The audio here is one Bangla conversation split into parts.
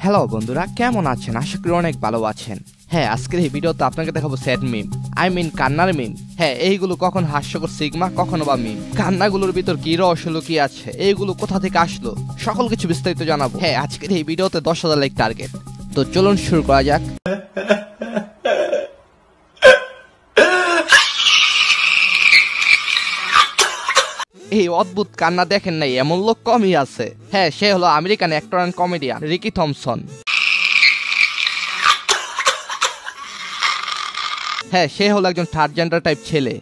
হ্যালো বন্ধুরা, কেমন আছেন? আশা করি অনেক ভালো আছেন। হ্যাঁ, আজকের এই ভিডিওতে আপনাকে দেখাবো স্যাড মিম, কান্নার মিম। হ্যাঁ, এইগুলো কখন হাস্যকর সিগমা, কখনো বা মিম। কান্নাগুলোর ভিতর কি রহস্য লুকিয়ে আছে, এইগুলো কোথা থেকে আসলো, সকল কিছু বিস্তারিত জানাবো। হ্যাঁ, আজকের এই ভিডিওতে 10,000 লাইক টার্গেট। তো চলুন শুরু করা যাক। এই অদ্ভুত কান্না দেখেন নাই এমন লোক কমই আছে। হ্যাঁ, সে হলো American actor and comedian Ricky Thomson. হ্যাঁ, সে হলো একজন থার্ড জেন্ডার টাইপ ছেলে।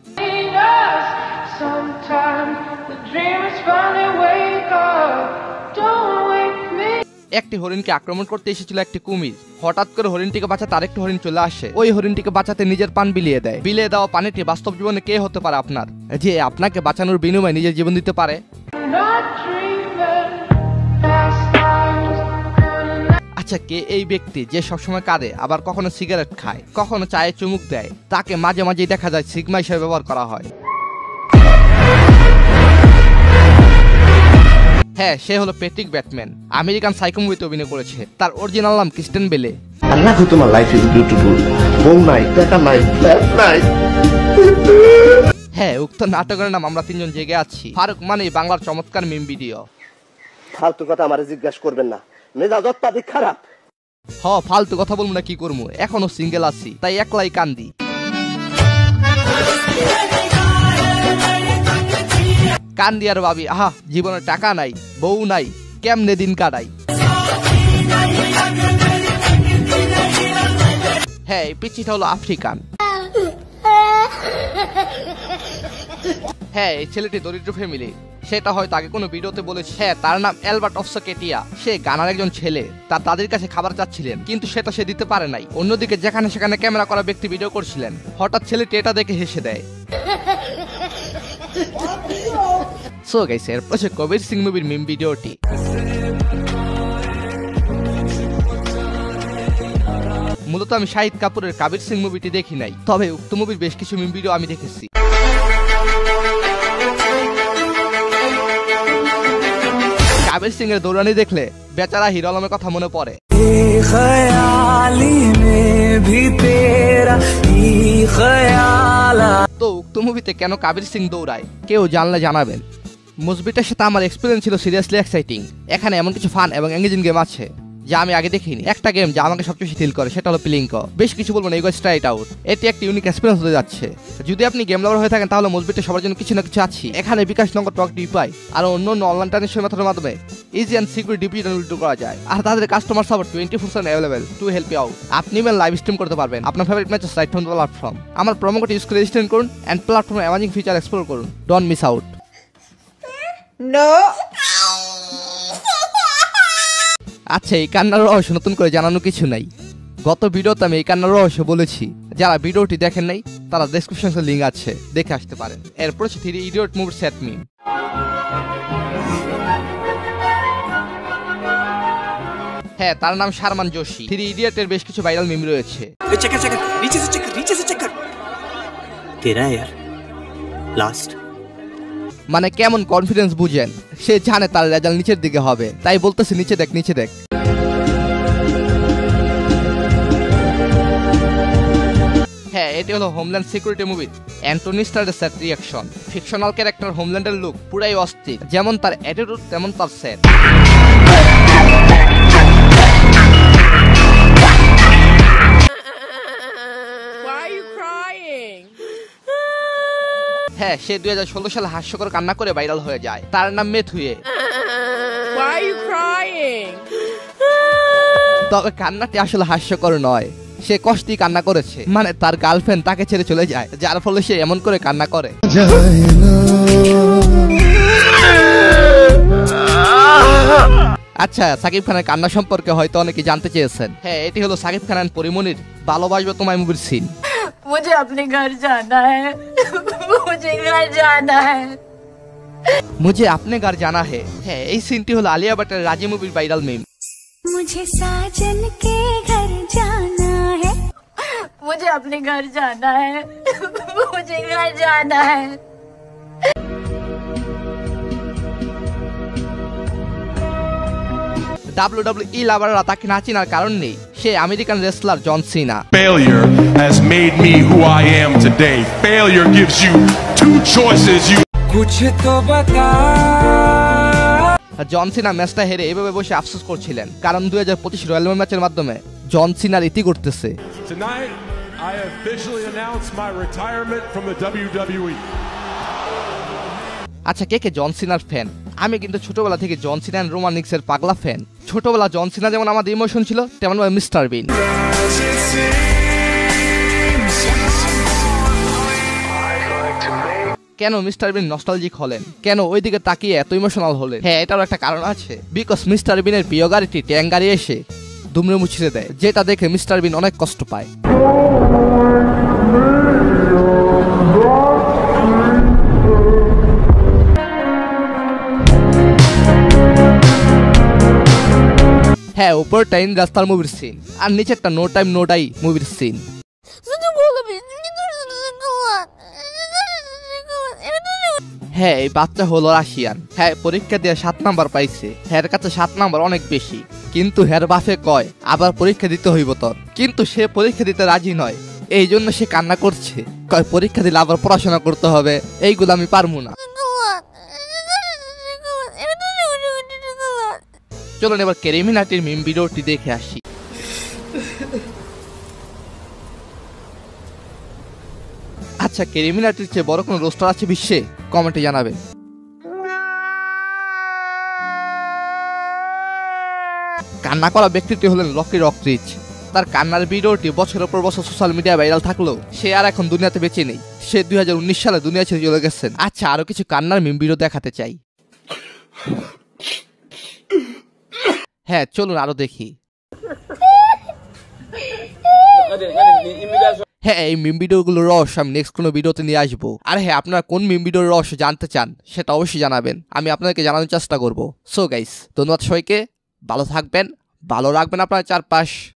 একটি হরিণকে আক্রমণ করতে এসেছিল একটি কুমির। হঠাৎ করে হরিণটিকে বাঁচাতে আরেকটি হরিণ চলে আসে। ওই হরিণটিকে বাঁচাতে নিজের পান বিলিয়ে দেয়। বিলিয়ে দেওয়া পানিটি বাস্তব জীবনে কে হতে পারে আপনার, যে আপনাকে বাঁচানোর বিনিময়ে নিজের জীবন দিতে পারে? আচ্ছা, কে এই ব্যক্তি যে সবসময় কাঁদে, আবার কখনো সিগারেট খায়, কখনো চায়ে চুমুক দেয়? তাকে মাঝে মাঝেই দেখা যায় সিগমা হিসেবে ব্যবহার করা হয়। হ্যাঁ, সে হলো প্যাট্রিক ব্যাটম্যান। আমেরিকান সাইকো মুভিতে অভিনয় করেছে। তার অরিজিনাল নাম ক্রিস্টেন বেলে। আল্লাহ তোমার লাইফ ইজ বিউটিফুল। বউ নাই, টাকা নাই, ফ্ল্যাট নাই। হ্যাঁ, উক্ত নাটকের নাম আমরা তিনজন জেগে আছি। ফারুক মানে বাংলার চমৎকার মিম ভিডিও। ফালতু কথা আমারে জিজ্ঞাসা করবেন না, মেজাজ অত্যাধিক খারাপ। ফালতু কথা বলবো না কি করবো, এখনো সিঙ্গেল আছি, তাই একলাই কান্দি। কান্দি আর ভাবি, আহা জীবনে টাকা নাই, বউ নাই, কেমনে দিন কাটাই। হ্যাঁ, এই পিচ্চিটা হলো আফ্রিকান। হ্যাঁ, এই ছেলেটি দরিদ্র ফ্যামিলি, সেটা হয়তো আগে কোনো ভিডিওতে বলেছে। হ্যাঁ, তার নাম অ্যালবার্ট অফসকেটিয়া। সে গানার একজন ছেলে। তার দাদির কাছে খাবার চাচ্ছিলেন, কিন্তু সেটা সে দিতে পারে নাই। অন্যদিকে যেখানে সেখানে ক্যামেরা করা ব্যক্তি ভিডিও করছিলেন। হঠাৎ ছেলেটি এটা দেখে হেসে দেয়। সো গাইস, এরপর হচ্ছে কবির সিং মুভির মিম ভিডিওটি। মূলত আমি শাহিদ কাপুরের কবির সিং মুভিটি দেখি নাই, তবে উক্ত মুভির বেশ কিছু মিম ভিডিও আমি দেখেছি। কবির সিং এর দৌড়ানি দেখলে বেচারা হিরো আলমের কথা মনে পড়ে। তো উক্ত মুভিতে কেন কবির সিং দৌড়ায়, কেউ জানলে জানাবেন। মুভিটার সাথে আমার এক্সপিরিয়েন্স ছিল সিরিয়াসলি এক্সাইটিং। এখানে এমন কিছু ফান এবং এঙ্গেজিং গেম আছে যা আমি আগে দেখিনি। একটা গেম যা আমাকে সবচেয়ে ফিল করে, সেটা হলো প্লিঙ্কো। বেশ কিছু বলবো না, এগো স্ট্রাইট আউট। এটি একটি ইউনিক এক্সপিরিয়েন্স হতে যাচ্ছে। যদি আপনি গেম লাভার হয়ে থাকেন, তাহলে মুভিটা সবার জন্য কিছু না কিছু আছে। এখানে বিকাশ নগদ টক ডিপাই আর অন্য অনলাইন ট্রানজাকশন মেথডের মাধ্যমে easy and secure deposit withdraw করা যায়। আর তাদের customer support 24/7 available to help you out. আপনি ইভেন লাইভ স্ট্রিম করতে পারবেন আপনার favourite matches right from the platform. আমার প্রোমো কোড ইউজ করে রেজিস্ট্রেশন করুন এন্ড প্ল্যাটফর্মে অ্যামেজিং ফিচার এক্সপ্লোর করুন। Don't miss out. নো। আচ্ছা, এই কান্নার রহস্য নতুন করে জানানো কিছু নাই। গত ভিডিওতে আমি এই কান্নার রহস্য বলেছি। যারা ভিডিওটি দেখেন নাই, তারা ডেসক্রিপশনে লিংক আছে, দেখে আসতে পারেন। এরপর হচ্ছে 3 ইডিয়ট মুভির স্যাড মিম। হ্যাঁ, তার নাম শারমান জোশী। 3 ইডিয়টের বেশ কিছু ভাইরাল মিম রয়েছে। মানে কেমন কনফিডেন্স বুঝেন, সে জানে তার রেজাল্ট নিচের দিকে হবে, তাই বলতেছে নিচে দেখ, নিচে দেখ। হ্যাঁ, এটি হলো হোমল্যান্ড সিকিউরিটি মুভির অ্যান্টনি স্টারের স্যাড রিয়াকশন। ফিকশনাল ক্যারেক্টার হোমল্যান্ডের লুক পুরাই অস্থির। যেমন তার অ্যাটিটিউড, তেমন তার স্যাড। হ্যাঁ, সে 2016 সালে হাস্যকর কান্না করে ভাইরাল হয়ে যায়। তার নাম মেথুয়ে। তবে কান্নাটি আসলে হাস্যকর নয়, সে কষ্টই কান্না করেছে। মানে তার গার্লফ্রেন্ড তাকে ছেড়ে চলে যায়, যার ফলে সে এমন করে কান্না করে। আচ্ছা, সাকিব খানের কান্না সম্পর্কে হয়তো অনেকে জানতে চেয়েছেন। হ্যাঁ, এটি হলো সাকিব খান এন্ড পরিমনির ভালোবাসবো তোমায় মুভির সিন। मुझे अपने घर जाना है, मुझे घर जाना है, मुझे अपने घर जाना है। হ্যাঁ, এই সিনটি হলো আলিয়া ভাটের রাজি মুভির ভাইরাল মিম। मुझे साजन के घर जाना है, मुझे अपने घर जाना है, मुझे घर जाना है। WWE লাভাররা তাকে না চেনার কারণ নেই, সে American wrestler John Cena. Failure has made me who I am today. Failure gives you two choices. कुछ तो बता। জন সিনা ম্যাচটা হেরে এভাবে বসে আফসোস করছিলেন, কারণ 2025 রয়্যাল রাম্বল ম্যাচের মাধ্যমে জন সিনার ইতি করতেছে। Tonight, I officially announce my retirement from the WWE. আচ্ছা, কে কে জন সিনার ফ্যান? আমি কিন্তু ছোটবেলা থেকে জন সিনা এন্ড রোমান রিন্সের পাগলা ফ্যান। ছোটবেলা জন সিনা যেমন আমাদের ইমোশন ছিল, তেমন মিস্টার বিন। কেন মিস্টার বিন নস্টালজিক হলেন? কেন ওইদিকে তাকিয়ে এত ইমোশনাল হলেন? হ্যাঁ, এটারও একটা কারণ আছে। বিকজ মিস্টার বিনের প্রিয় গাড়িটি ট্যাং গাড়ি এসে দুমড়ে মুছিয়ে দেয়, যেটা দেখে মিস্টার বিন অনেক কষ্ট পায়। হ্যাঁ, উপরটা ইন রাস্তার মুভির সিন, আর নিচেরটা নো টাইম নো ডাই মুভির সিন। হ্যাঁ, এই বাচ্চা হলো রাশিয়ান। হ্যাঁ, পরীক্ষা দিয়ে 7 নাম্বার পাইছে। হ্যাঁ, কাছে 7 নাম্বার অনেক বেশি, কিন্তু হ্যার বাফে কয় আবার পরীক্ষা দিতে হইব তোর। কিন্তু সে পরীক্ষা দিতে রাজি নয়, এই জন্য সে কান্না করছে, কয় পরীক্ষা দিলে আবার পড়াশোনা করতে হবে, এইগুলো আমি পারবো না। চলুন এবার ক্যারিমিনাটির মিম ভিডিওটি দেখে আসি। আচ্ছা, ক্যারিমিনাটির চেয়ে বড় কোনো রোস্টার আছে বিশ্বে? কমেন্টে জানাবেন। কান্না করা ব্যক্তিটি হলেন লকি রকরিচ। তার কান্নার ভিডিওটি বছরের পর বছর সোশ্যাল মিডিয়ায় ভাইরাল থাকলেও সে আর এখন দুনিয়াতে বেঁচে নেই। সে 2019 সালে দুনিয়া ছেড়ে চলে গেছেন। আচ্ছা, আরো কিছু কান্নার মিম ভিডিও দেখাতে চাই। হ্যাঁ, চলুন আরো দেখি। হ্যাঁ, এই মিম ভিডিওগুলোর রহস্য আমি নেক্সট কোনো ভিডিওতে নিয়ে আসবো। আর হ্যাঁ, আপনারা কোন মিম ভিডিওর রহস্য জানতে চান সেটা অবশ্যই জানাবেন, আমি আপনাদেরকে জানানোর চেষ্টা করবো। সো গাইস, ধন্যবাদ সবাইকে, ভালো থাকবেন, ভালো রাখবেন আপনার চারপাশ।